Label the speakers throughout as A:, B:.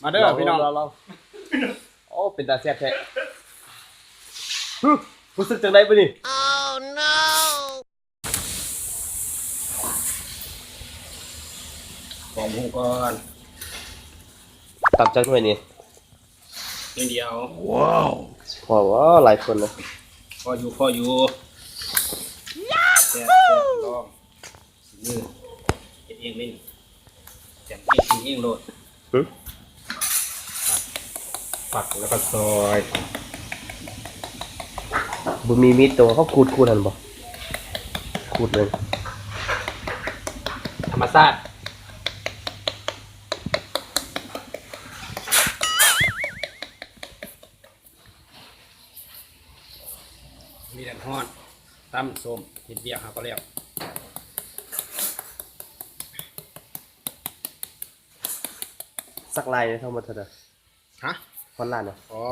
A: มาเด้อพี่น้อง
B: ลองโอ้เป็นตาแซ่บแท้รู้สึกจังได๋บ่นี่ Oh no
A: ของหมูก่อน
B: ตับจักหน่วยนี่
A: นิดเดียว
B: ว้าวพอว่าหลายคนนะ
A: พออยู่แซ่บลองมือเฮ็ดเองนี่แจ่มเองกินเองโลดปักแล้วก็ซอย
B: บ่มีมีดตัวเขาขูดหั่นบ่ขูดเลย
A: ธรรมชาติมีแต่ทอดตำส้มเห็ดเบี้ยครับก็แล้ว
B: สักลายเท่าหมดเท่าใด
A: ฮะ
B: ฮอนล้านเนาะ
A: อ๋อ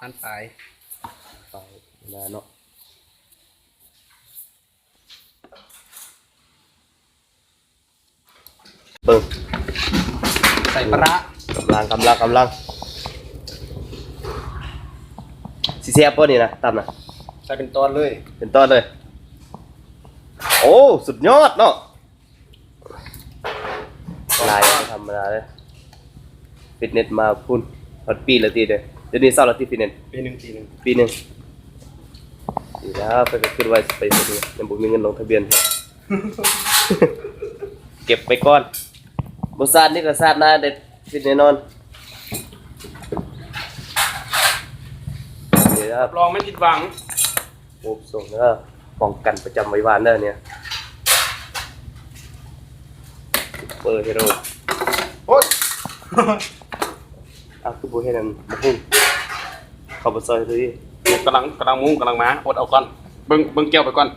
A: อันตาย
B: ไปนานเนาะเบิ่ง
A: ใส่ปลาก
B: ำลังสิแซ่บบ่นี่นะตำน่ะ
A: ใส่เป็นตอนเลย
B: เป็นตอนเลยโอ้สุดยอดเนาะลายธรรมดาเลยฟิตเนสมาพุ่นฮอดปีละทีเด้อเดี๋ยวนี้เช้าละทีฟิตเนส
A: ปีหนึ่ง
B: ดีแล้วไปก็คิดว่าไปสิยังบ่มีเงินลงทะเบียน เก็บไปก่อนบ่ซาดนี่ก็ซาดหน้าได้ฟิตแน่นอนนี่ครับ
A: ลองไม่ผิดหวัง
B: โอ้ส่งเด้อป้องกันประจำไว้วานเด้อเนี่ยเปิดให้ดู
A: โอ๊ย
B: คือบ่เฮ็ดนั่นบ่ฮู้เข้าบ่ซอยเลย
A: กำลังมุ้งกำลังมาอดเอาก่อนเบิ่งแก้วไปก่อน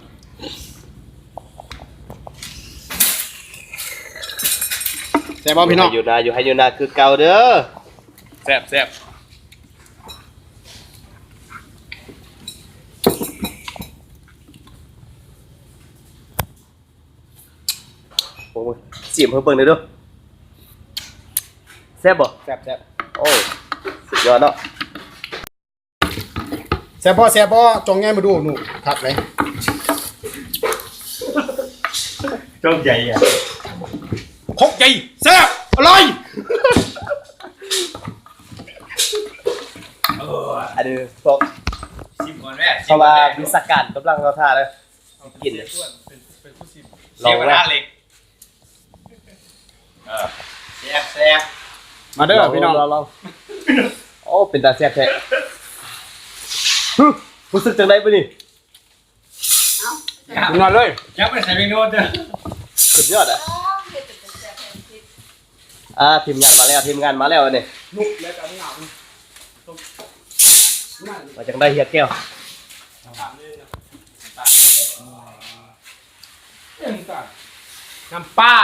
A: แซ่บบ่พี่น้อง
B: อยู่นาคือเก่าเด้อ
A: แซ่บ
B: โอ้ยจิ้มเพิ่นเบิ่งได้เด้อแซ่บบ่
A: แซ่บ
B: โอ้สุดยอดเนาะ
A: แซ่บบ่จงแง่มาดูหนูคัดเลย
B: จ้องใหญ่อ่ะ
A: คกใหญ่แซ่บอร่อย
B: อันนี้พวก
A: ชิมก่อนแม่
B: เพราะว่ามีสกัดกำลังเราท่าเลยกินเลย
A: เป็นผู้ชิม
B: ลองนะ
A: แซ่บมาเด้อพี่น้อง
B: ลองโอ้เป็นตาแซ่บแท้รู้สึกจังได๋บ่นี่
A: นอนเลยยับไปใส่เมนูเด้อ
B: สุดยอดอ่ะทีมงานมาแล้วนี่
A: นุกแล้วก็เหงา
B: มาจังได้เฮียแก้ว
A: น้ำปลา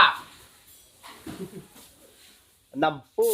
B: น้ำปู